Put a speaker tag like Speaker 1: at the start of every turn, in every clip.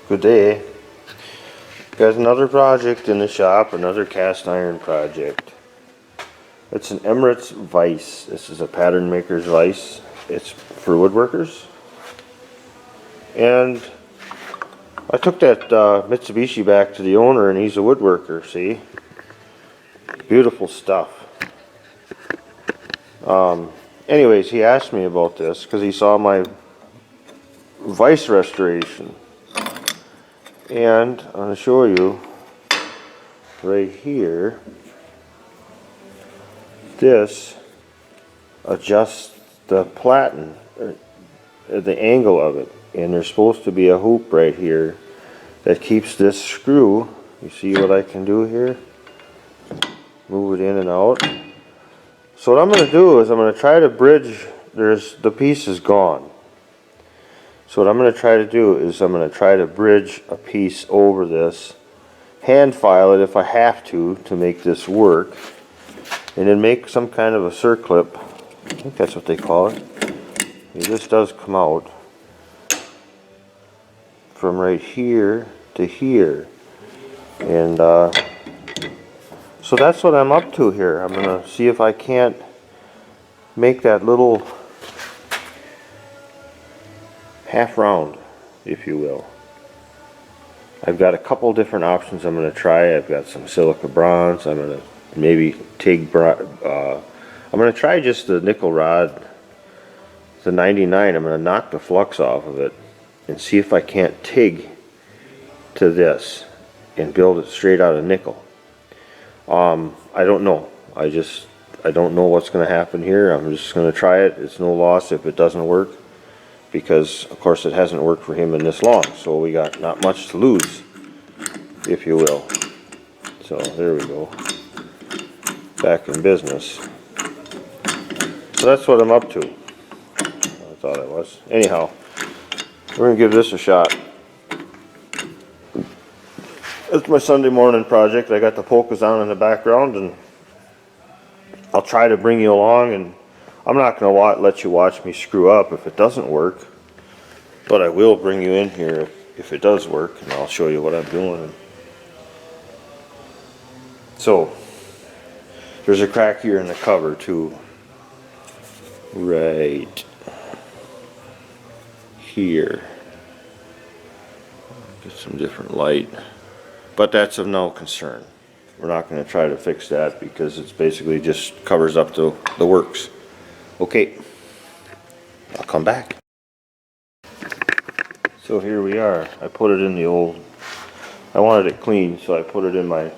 Speaker 1: Good day. Got another project in the shop, another cast iron project. It's an Emmert's Vise. This is a pattern maker's vise. It's for woodworkers. And I took that Mitsubishi back to the owner, and he's a woodworker, see? Beautiful stuff. Anyways, he asked me about this because he saw my vise restoration. And I'm going to show you right here. This adjusts the platen, the angle of it. And there's supposed to be a hoop right here that keeps this screw. You see what I can do here? Move it in and out. So what I'm going to do is I'm going to try to bridge. The piece is gone. So what I'm going to try to do is I'm going to try to bridge a piece over this, hand file it if I have to make this work, and then make some kind of a circlip. I think that's what they call it. This does come out from right here to here, and so that's what I'm up to here. I'm going to see if I can't make that little half round, if you will. I've got a couple different options I'm going to try. I've got some silica bronze. I'm going to maybe TIG I'm going to try just the nickel rod, the 99. I'm going to knock the flux off of it and see if I can't TIG to this and build it straight out of nickel. I don't know. I don't know what's going to happen here. I'm just going to try it. It's no loss if it doesn't work, because of course it hasn't worked for him in this long, so we got not much to lose, if you will. So there we go, back in business. So that's what I'm up to. I thought I was. Anyhow, we're gonna give this a shot. It's my Sunday morning project. I got the polkas on in the background, and I'll try to bring you along, and I'm not going to let you watch me screw up if it doesn't work, but I will bring you in here if it does work, and I'll show you what I'm doing. So there's a crack here in the cover too, right here. Get some different light, but that's of no concern. We're not going to try to fix that because it's basically just covers up the works. Okay, I'll come back. So here we are. I put it in the old, I wanted it clean, so I put it in my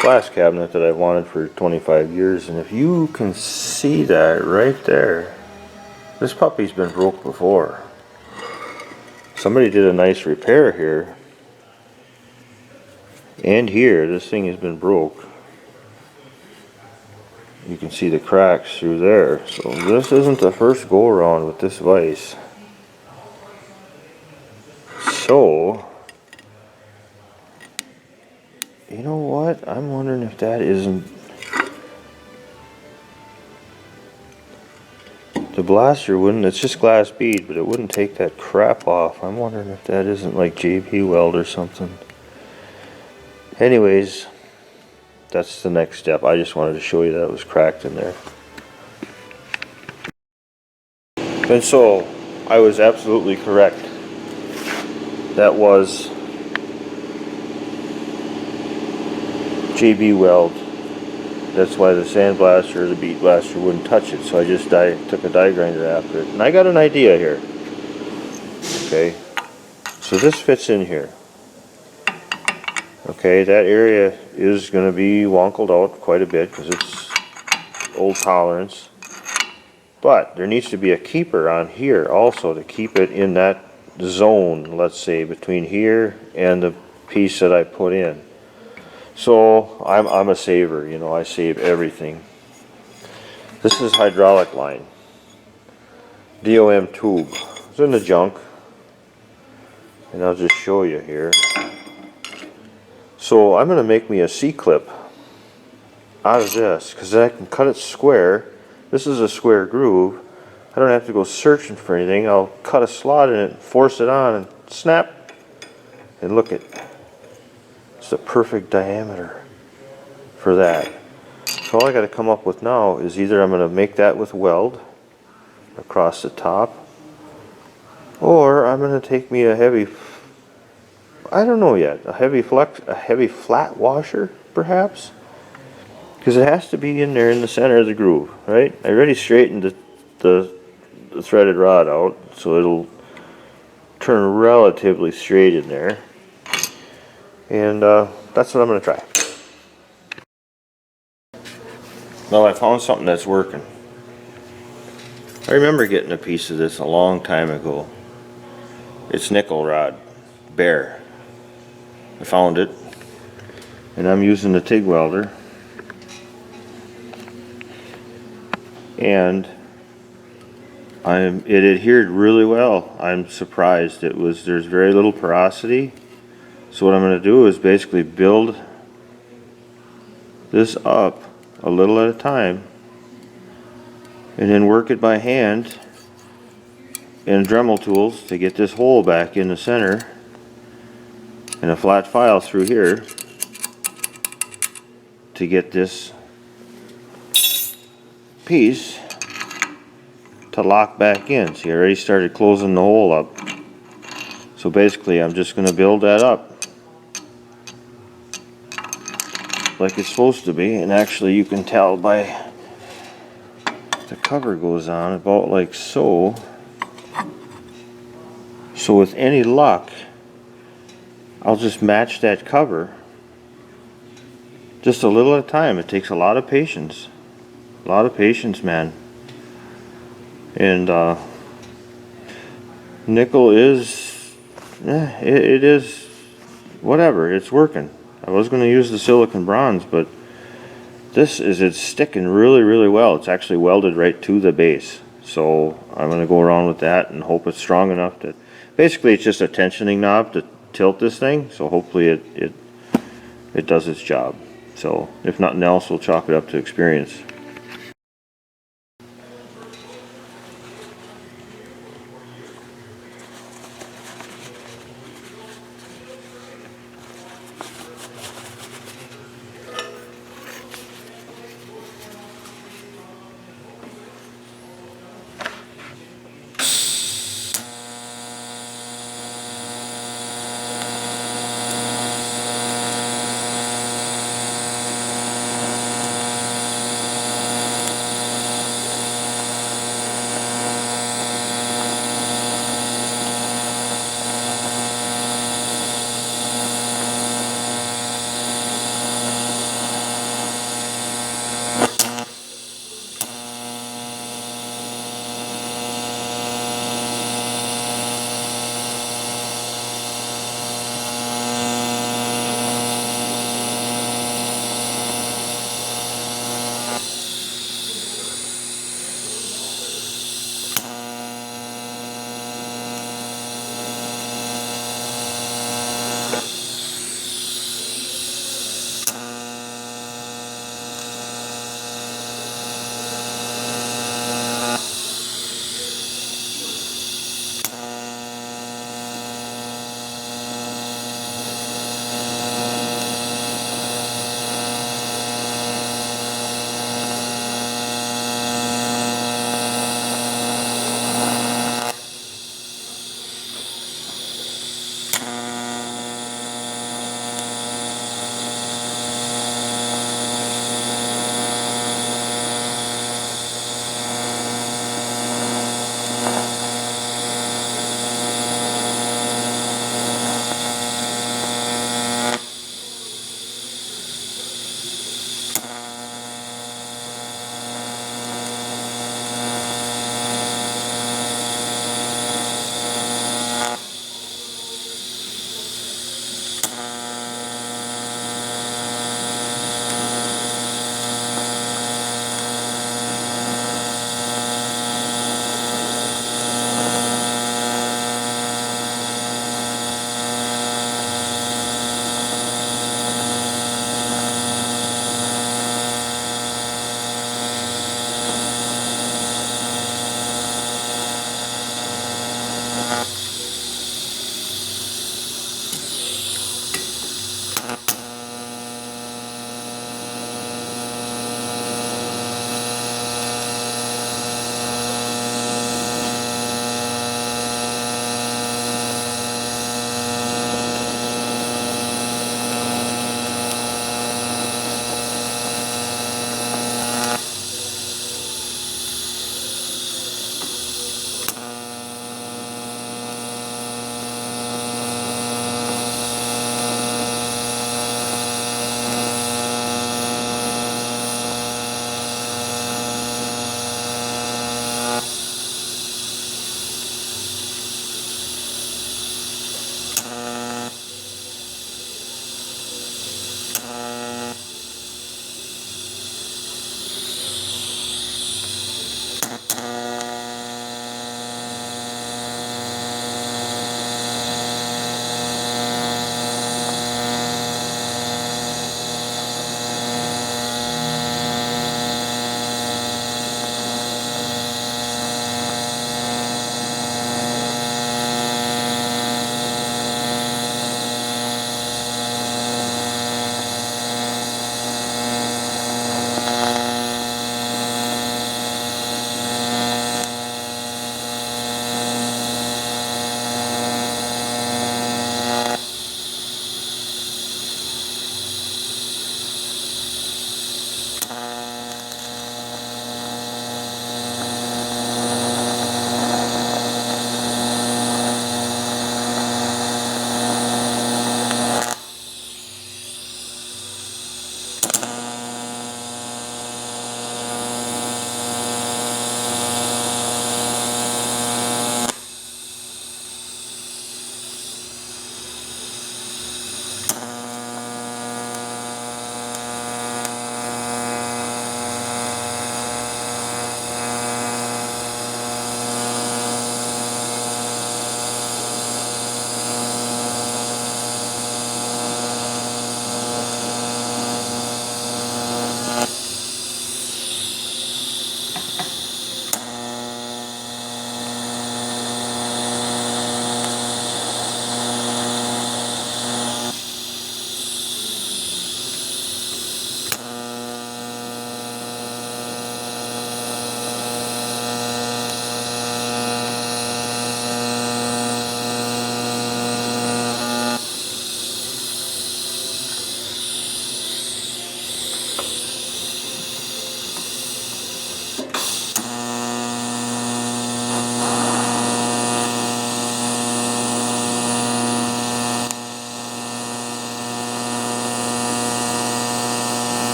Speaker 1: glass cabinet that I've wanted for 25 years. And if you can see that right there, this puppy's been broke before. Somebody did a nice repair here. And here, this thing has been broke. You can see the cracks through there. So this isn't the first go around with this vise. So, you know what? I'm wondering if that isn't the blaster wouldn't, it's just glass bead, but it wouldn't take that crap off. I'm wondering if that isn't like JB weld or something. Anyways, that's the next step. I just wanted to show you that it was cracked in there. And so, I was absolutely correct. That was JB weld. That's why the sandblaster or the bead blaster wouldn't touch it. So I just took a die grinder after it. And I got an idea here. Okay, so this fits in here. Okay, that area is going to be wonkled out quite a bit because it's old tolerance. But there needs to be a keeper on here also to keep it in that zone, let's say, between here and the piece that I put in. So I'm a saver, you know, I save everything. This is hydraulic line. DOM tube. It's in the junk. And I'll just show you here. So I'm going to make me a C-clip out of this, because then I can cut it square. This is a square groove. I don't have to go searching for anything. I'll cut a slot in it, force it on, and snap, And look at, it's the perfect diameter for that. So all I got to come up with now is either I'm going to make that with weld across the top, or I'm going to take me a heavy, I don't know yet, a heavy flat washer perhaps, because it has to be in there in the center of the groove, right? I already straightened the threaded rod out, so it'll turn relatively straight in there, and that's what I'm going to try. Well, I found something that's working. I remember getting a piece of this a long time ago. It's nickel rod, bare. I found it, and I'm using the TIG welder, and it adhered really well. I'm surprised. There's very little porosity. So what I'm going to do is basically build this up a little at a time, and then work it by hand and Dremel tools to get this hole back in the center, and a flat file through here to get this piece to lock back in. See, I already started closing the hole up. So basically I'm just going to build that up like it's supposed to be, and actually you can tell by the cover goes on about like so. So with any luck, I'll just match that cover just a little at a time. It takes a lot of patience. A lot of patience, man. And nickel is, it is whatever, it's working. I was going to use the silicon bronze, but it's sticking really well. It's actually welded right to the base. So I'm going to go around with that and hope it's strong enough to, basically it's just a tensioning knob to tilt this thing, so hopefully it does its job. So if nothing else, we'll chalk it up to experience.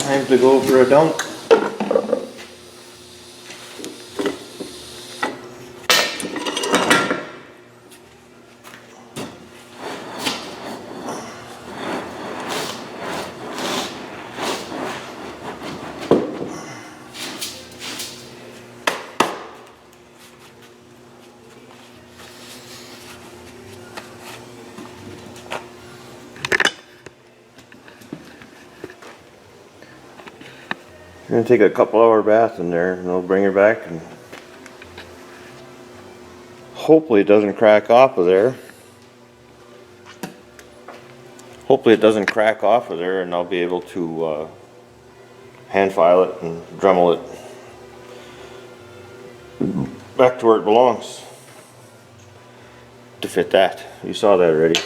Speaker 1: Time to go for a dunk. I'm gonna take a couple hour bath in there and I'll bring her back and hopefully it doesn't crack off of there. Hopefully it doesn't crack off of there and I'll be able to hand file it and Dremel it back to where it belongs to fit that. You saw that already.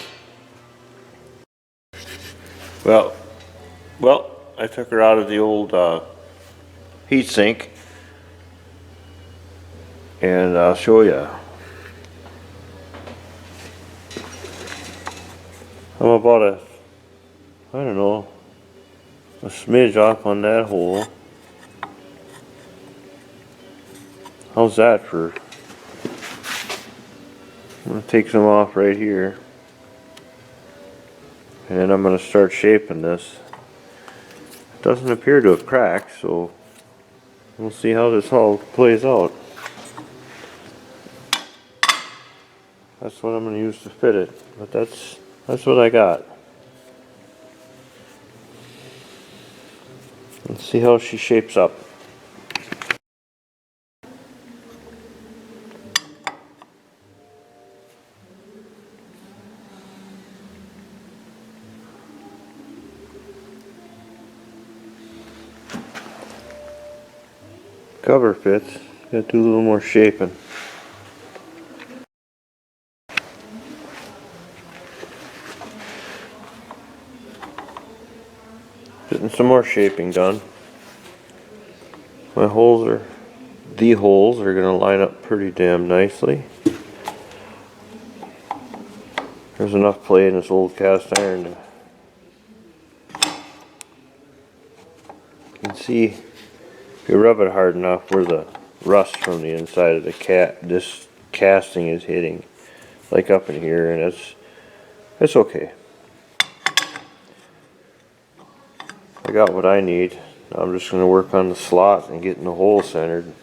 Speaker 1: Well, I took her out of the old heat sink and I'll show you. I'm about I don't know, a smidge off on that hole. How's that for? I'm gonna take some off right here. And then I'm gonna start shaping this. It doesn't appear to have cracked, so we'll see how this all plays out. That's what I'm gonna use to fit it, but that's what I got. Let's see how she shapes up. Cover fits. Gotta do a little more shaping. Getting some more shaping done. The holes are gonna line up pretty damn nicely. There's enough play in this old cast iron to, you can see if you rub it hard enough where the rust from the inside of this casting is hitting, like up in here, and it's okay. I got what I need. Now I'm just going to work on the slot and getting the hole centered.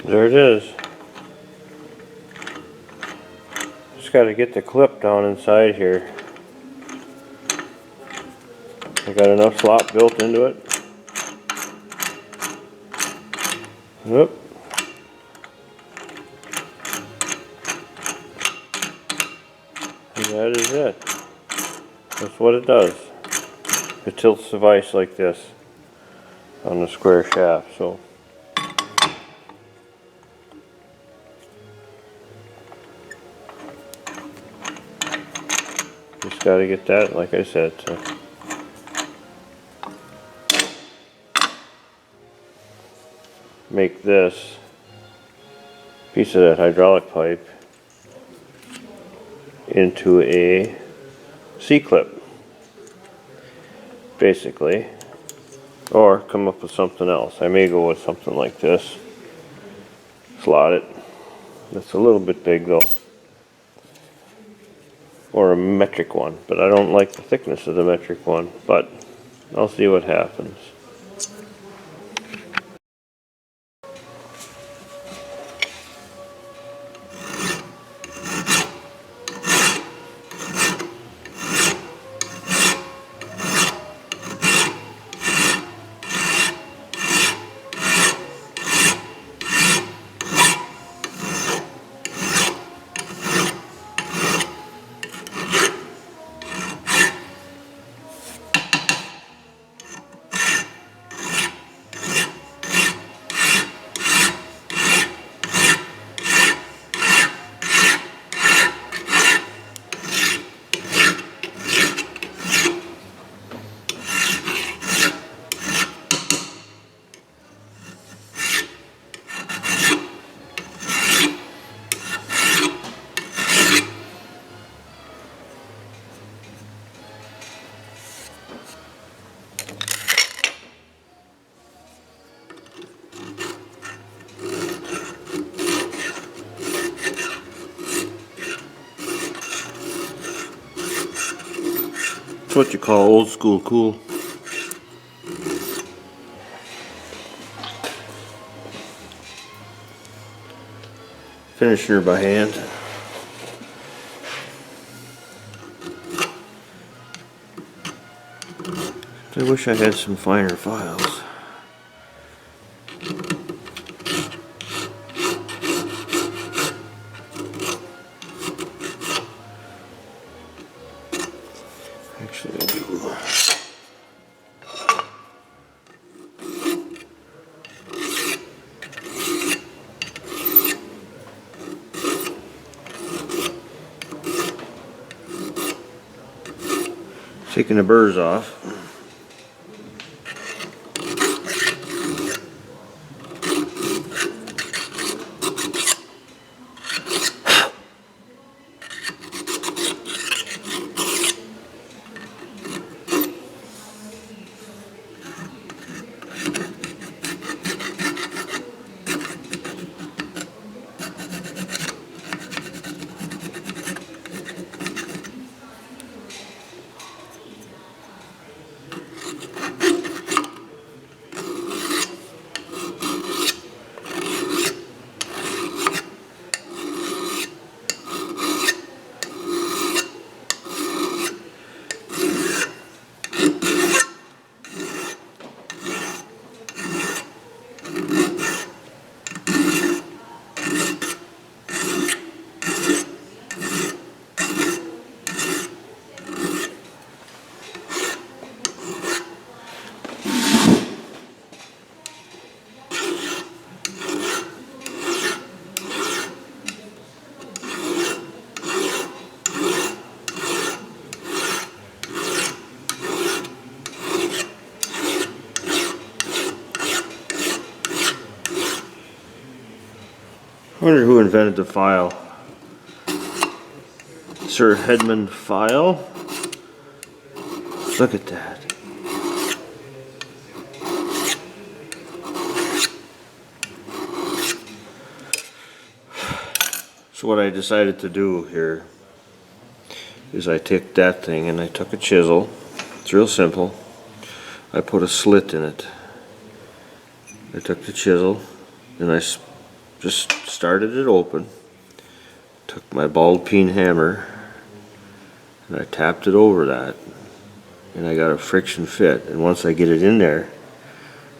Speaker 1: There it is. Just got to get the clip down inside here. I got enough slot built into it. Yep. And that is it. That's what it does. It tilts the vise like this on the square shaft. So just got to get that, like I said, to make this piece of that hydraulic pipe into a C-clip, basically, or come up with something else. I may go with something like this, slot it. It's a little bit big though. or a metric one, but I don't like the thickness of the metric one, but I'll see what happens. It's what you call old school cool. Finishing her by hand. I wish I had some finer files. Actually, I do. Taking the burrs off. I wonder who invented the file. Sir Edmund File. Look at that. So what I decided to do here is I took that thing and I took a chisel. It's real simple. I put a slit in it. I took the chisel and I just started it open. Took my ball peen hammer and I tapped it over that, and I got a friction fit. And once I get it in there,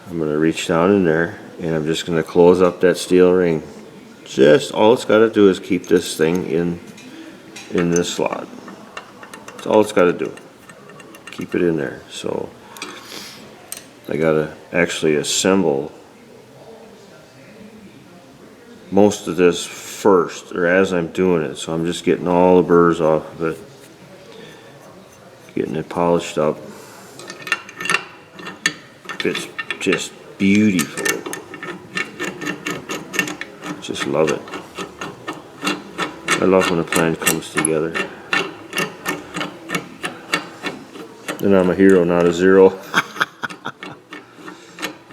Speaker 1: I'm going to reach down in there and I'm just going to close up that steel ring. Just all it's got to do is keep this thing in this slot. That's all it's got to do. Keep it in there. So I got to actually assemble most of this first, or as I'm doing it. So I'm just getting all the burrs off of it, getting it polished up. It's just beautiful. Just love it. I love when a plan comes together. Then I'm a hero, not a zero.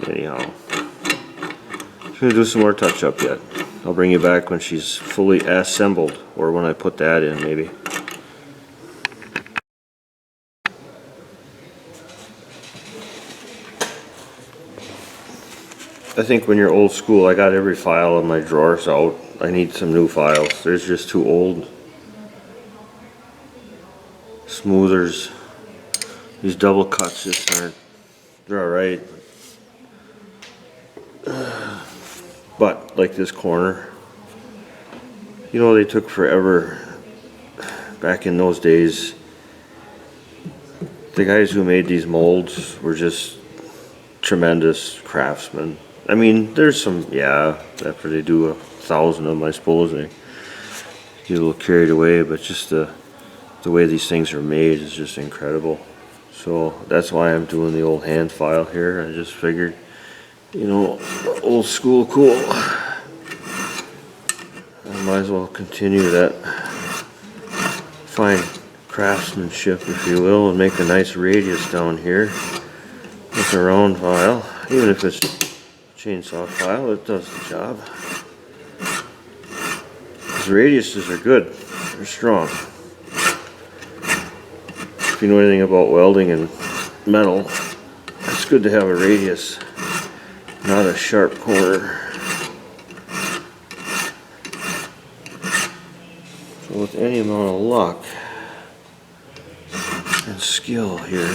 Speaker 1: Anyhow, I'm gonna do some more touch up yet. I'll bring you back when she's fully assembled, or when I put that in maybe. I think when you're old school, I got every file in my drawers out. I need some new files. There's just too old. Smoothers. These double cuts just aren't, they're alright. But like this corner, you know, they took forever back in those days. The guys who made these molds were just tremendous craftsmen. I mean, there's some, yeah, after they do 1,000 of them, I suppose they get a little carried away, but just the way these things are made is just incredible. So that's why I'm doing the old hand file here. I just figured, you know, old school cool. I might as well continue that fine craftsmanship, if you will, and make a nice radius down here with a round file. Even if it's a chainsaw file, it does the job. These radiuses are good. They're strong. If you know anything about welding and metal, it's good to have a radius, not a sharp corner. So with any amount of luck and skill here,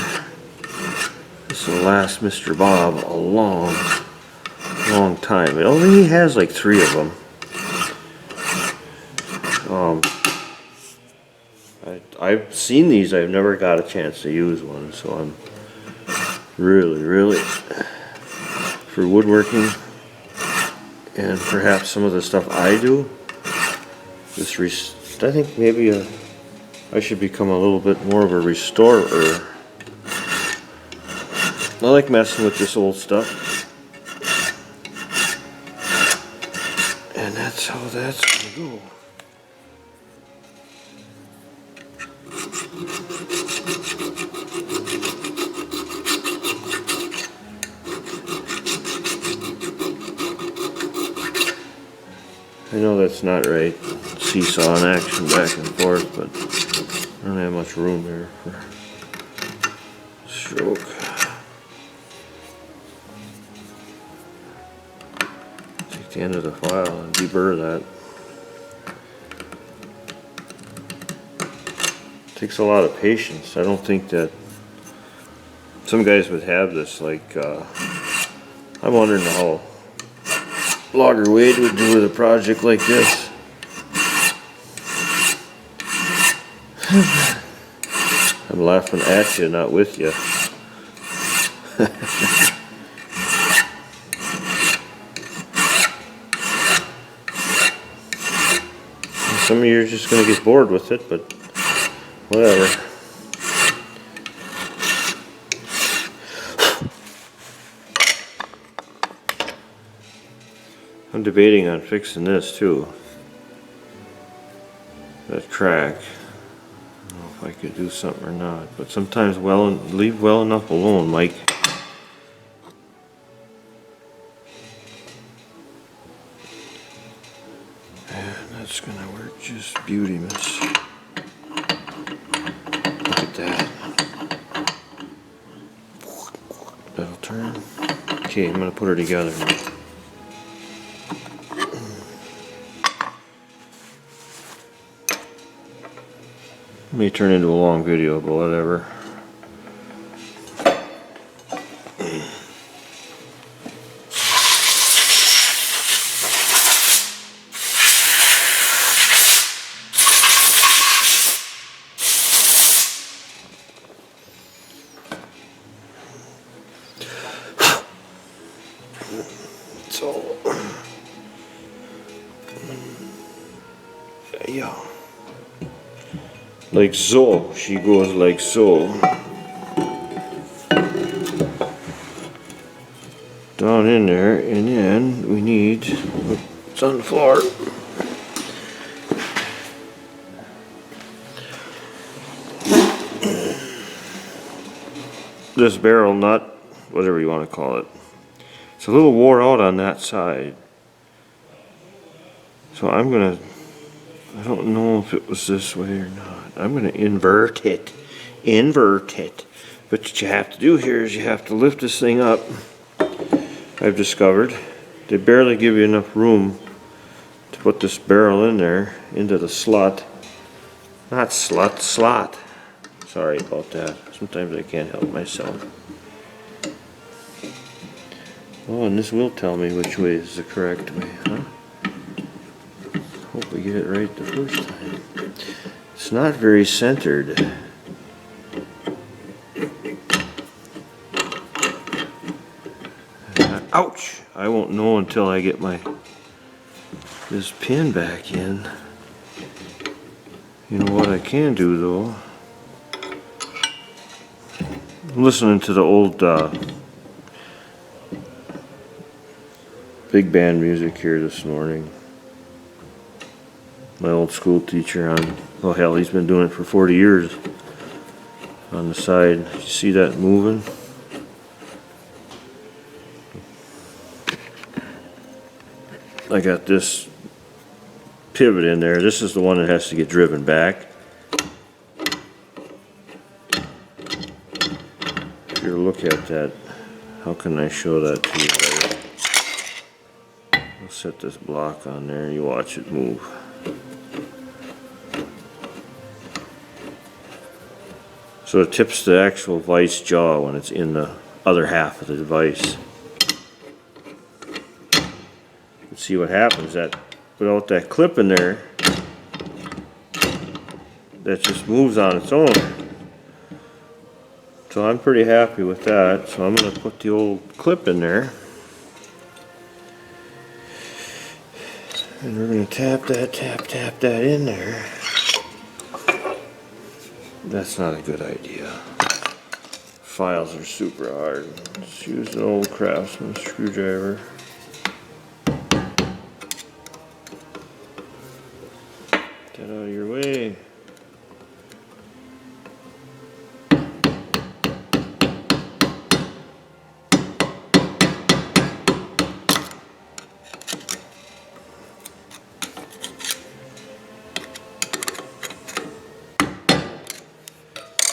Speaker 1: this will last Mr. Bob a long time. I don't think he has like 3 of them. I've seen these, I've never got a chance to use one, so I'm really for woodworking and perhaps some of the stuff I do, I think maybe I should become a little bit more of a restorer. I like messing with this old stuff, and that's how that's gonna go. I know that's not right, seesaw in action back and forth, but I don't have much room here for stroke. Take the end of the file and deburr that. Takes a lot of patience. I don't think that some guys would have this, like, I'm wondering how Logger Wade would do with a project like this. I'm laughing at you, not with you. Some of you are just going to get bored with it, but whatever. I'm debating on fixing this too. That crack. I don't know if I could do something or not, but sometimes leave well enough alone, Mike. And that's gonna work just beauty-miss. Look at that. That'll turn. Okay, I'm gonna put her together now. May turn into a long video, but whatever. So, yeah. Like so, she goes like so. Down in there, and then we need, it's on the floor. This barrel nut, whatever you want to call it, it's a little wore out on that side. So I'm gonna, I don't know if it was this way or not. I'm going to invert it. But what you have to do here is you have to lift this thing up I've discovered they barely give you enough room to put this barrel in there, into the slot. Not slut, slot. Sorry about that. Sometimes I can't help myself. Oh, and this will tell me which way is the correct way, huh? Hope we get it right the first time. It's not very centered. Ouch! I won't know until I get this pin back in. You know what I can do though? I'm listening to the old big band music here this morning. My old school teacher oh hell, he's been doing it for 40 years on the side. You see that moving? I got this pivot in there. This is the one that has to get driven back. If you look at that, how can I show that to you better? I'll set this block on there and you watch it move. So it tips the actual vise jaw when it's in the other half of the vise. See what happens, that without that clip in there, that just moves on its own. So I'm pretty happy with that. So I'm going to put the old clip in there, and we're going to tap that in there. That's not a good idea. Files are super hard. Let's use an old Craftsman screwdriver. Get out of your way.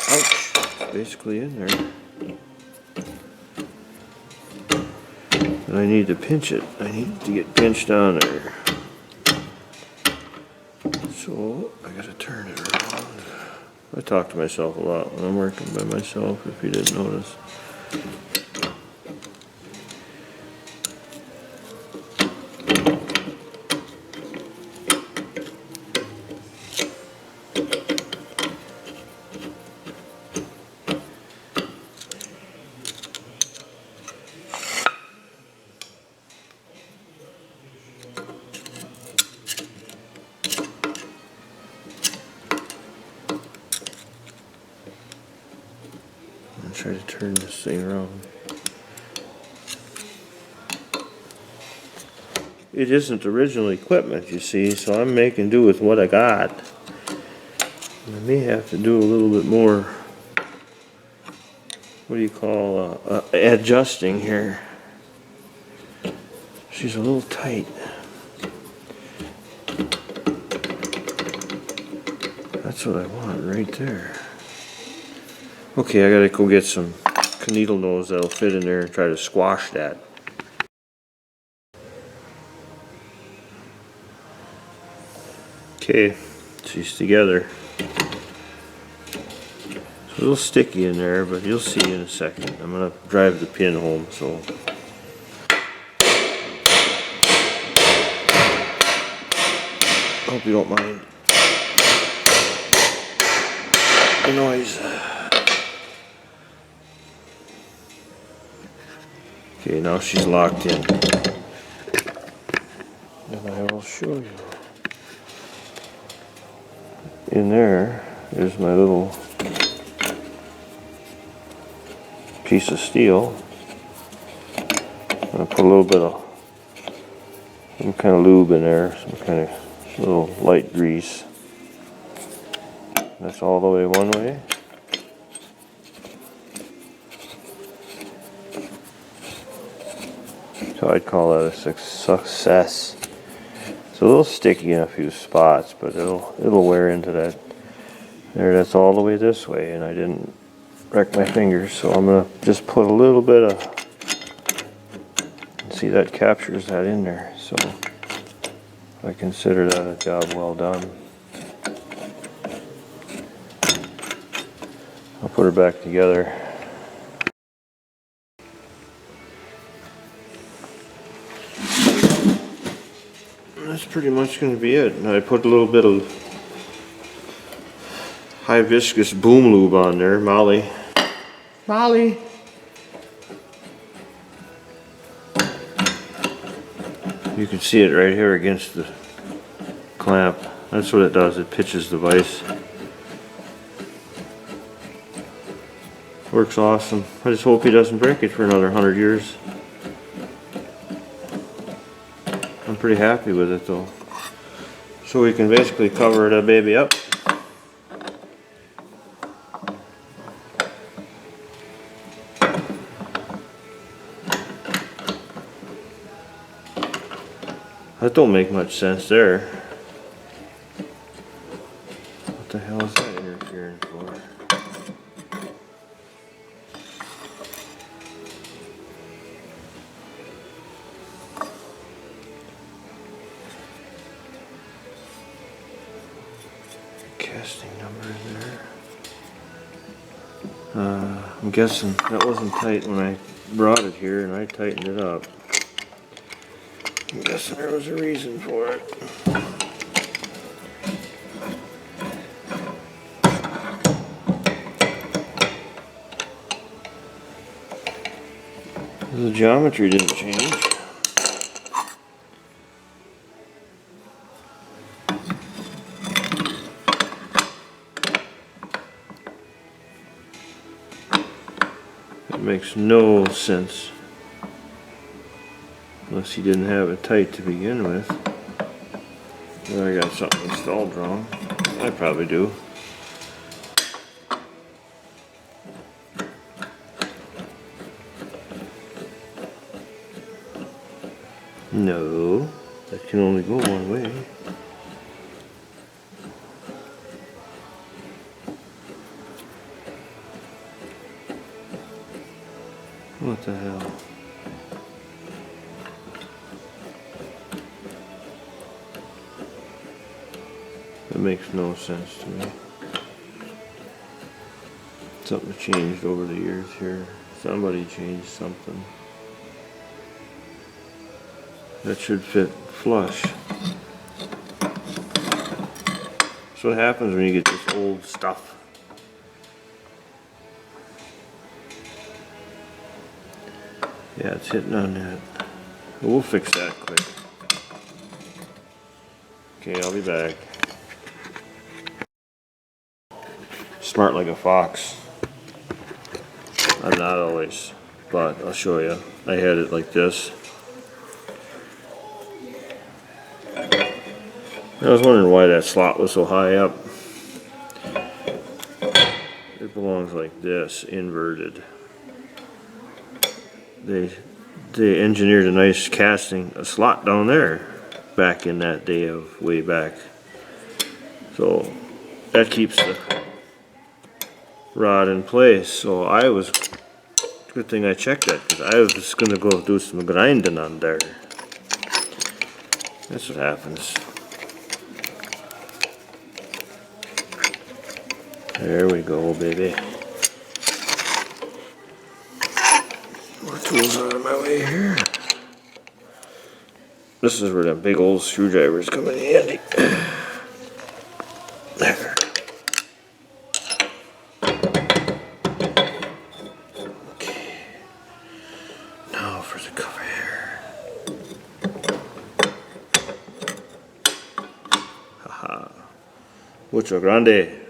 Speaker 1: Ouch, it's basically in there. And I need to pinch it. I need to get pinched on there. So I gotta turn it around. I talk to myself a lot when I'm working by myself, if you didn't notice. Try to turn this thing around. It isn't original equipment, you see, so I'm making do with what I got. I may have to do a little bit more, what do you call, adjusting here. She's a little tight. That's what I want right there. Okay, I gotta go get some needle nose that'll fit in there and try to squash that. Okay, she's together. It's a little sticky in there, but you'll see in a second. I'm gonna drive the pin home, so. Hope you don't mind the noise. Okay, now she's locked in. And I will show you. In there is my little piece of steel. I'm going to put a little bit of some kind of lube in there, some kind of little light grease. That's all the way one way. So I'd call that a success. It's a little sticky in a few spots, but it'll wear into that. There, that's all the way this way, and I didn't wreck my fingers, so I'm gonna just put a little bit of See, that captures that in there, so I consider that a job well done. I'll put her back together. That's pretty much going to be it. And I put a little bit of high viscous boom lube on there, Molly. Molly! You can see it right here against the clamp. That's what it does, it pitches the vise. Works awesome. I just hope he doesn't break it for another 100 years. I'm pretty happy with it though. So we can basically cover that baby up. That don't make much sense there. What the hell is that interfering for? Casting number in there. I'm guessing that wasn't tight when I brought it here and I tightened it up. I'm guessing there was a reason for it. The geometry didn't change. It makes no sense. Unless he didn't have it tight to begin with. Or I got something installed wrong. I probably do. No, that can only go one way. What the hell? That makes no sense to me. Something changed over the years here. Somebody changed something. That should fit flush. That's what happens when you get this old stuff. Yeah, it's hitting on that. We'll fix that quick. Okay, I'll be back. Smart like a fox. I'm not always, but I'll show you. I had it like this. I was wondering why that slot was so high up. It belongs like this, inverted. They engineered a nice casting, a slot down there back in that day of way back. So that keeps the rod in place. So I was, good thing I checked that, because I was just going to go do some grinding on there. That's what happens. There we go, baby. More tools out of my way here. This is where that big old screwdrivers come in handy. There. Okay. Now for the cover here. Haha. Mucho grande.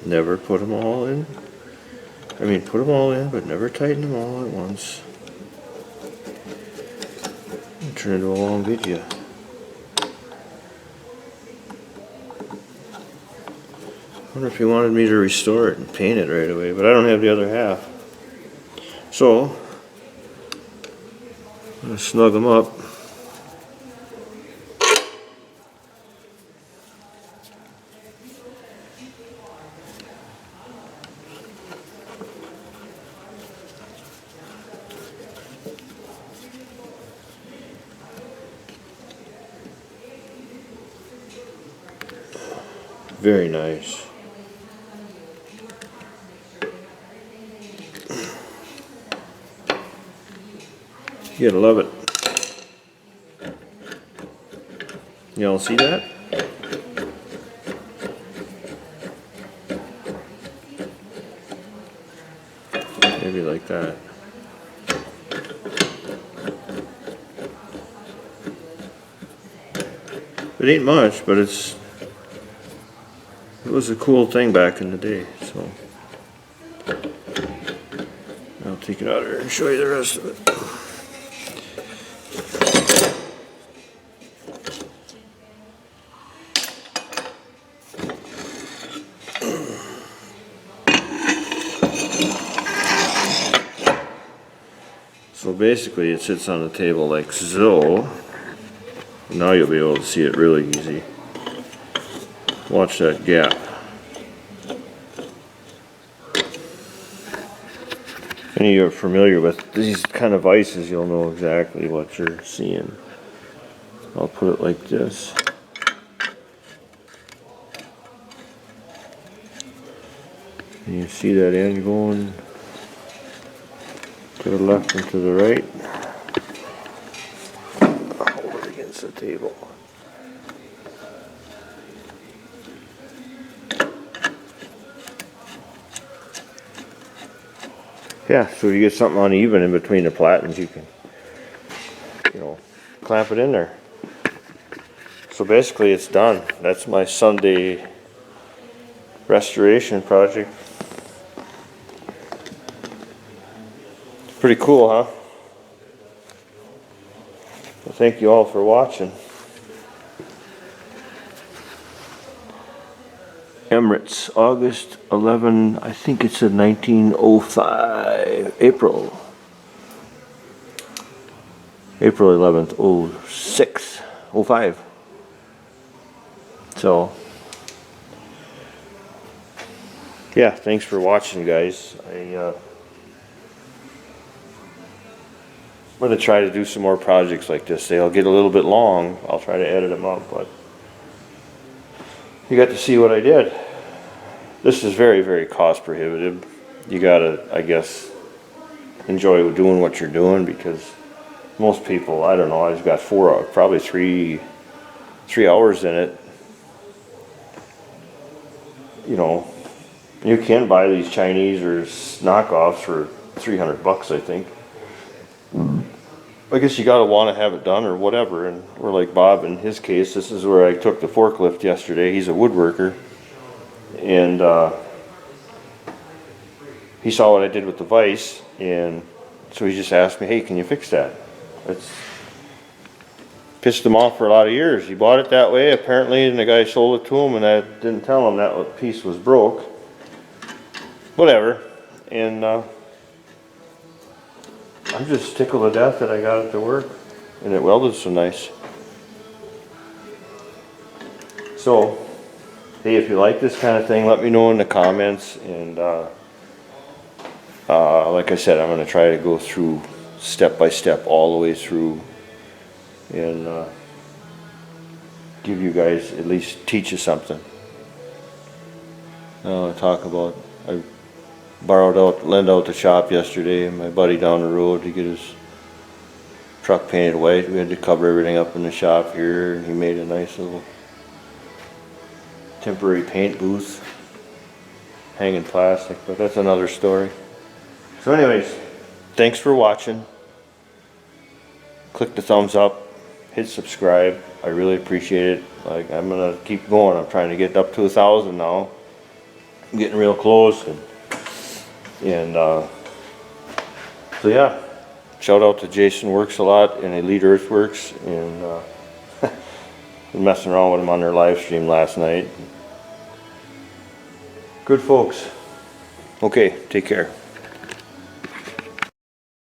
Speaker 1: Never put them all in. I mean, put them all in, but never tighten them all at once. It'll turn into a long video. I wonder if he wanted me to restore it and paint it right away, but I don't have the other half. So, I'm going to snug them up. Very nice. You gotta love it. Y'all see that? Maybe like that. It ain't much, but it was a cool thing back in the day, so I'll take it out of here and show you the rest of it. So basically it sits on the table like so. Now you'll be able to see it really easy. Watch that gap. If any of you are familiar with these kind of vices, you'll know exactly what you're seeing. I'll put it like this. And you see that end going to the left and to the right. Hold it against the table. Yeah, so if you get something uneven in between the platens, you can, clamp it in there. So basically it's done. That's my Sunday restoration project. Pretty cool, huh? Well, thank you all for watching. Emmett's, August 11, I think it said 1905, April 11th, 06, 05. So, yeah, thanks for watching, guys. I'm going to try to do some more projects like this. They'll get a little bit long. I'll try to edit them up, but you got to see what I did. This is very, very cost prohibitive. You gotta, I guess, enjoy doing what you're doing, because most people, I don't know, I've got probably three hours in it. You can buy these Chinese or knockoffs for $300, I think. I guess you gotta want to have it done or whatever. And we're like Bob in his case. This is where I took the forklift yesterday. He's a woodworker, and he saw what I did with the vise, and so he just asked me, "Hey, can you fix that?" It's pissed him off for a lot of years. He bought it that way apparently, and the guy sold it to him, and I didn't tell him that piece was broke. Whatever, and I'm just tickled to death that I got it to work, and it welded so nice. So, hey, if you like this kind of thing, let me know in the comments, and like I said, I'm going to try to go through step by step all the way through, and give you guys, at least teach you something. Talk about, I lent out the shop yesterday, and my buddy down the road to get his truck painted white. We had to cover everything up in the shop here, and he made a nice little temporary paint booth, hanging plastic, but that's another story. So anyways, thanks for watching. Click the thumbs up, hit subscribe. I really appreciate it. Like, I'm gonna keep going. I'm trying to get up to 1,000 now. I'm getting real close, and so yeah, shout out to Jason Works a lot and Elite Earthworks, and been messing around with them on their live stream last night. Good folks. Okay, take care.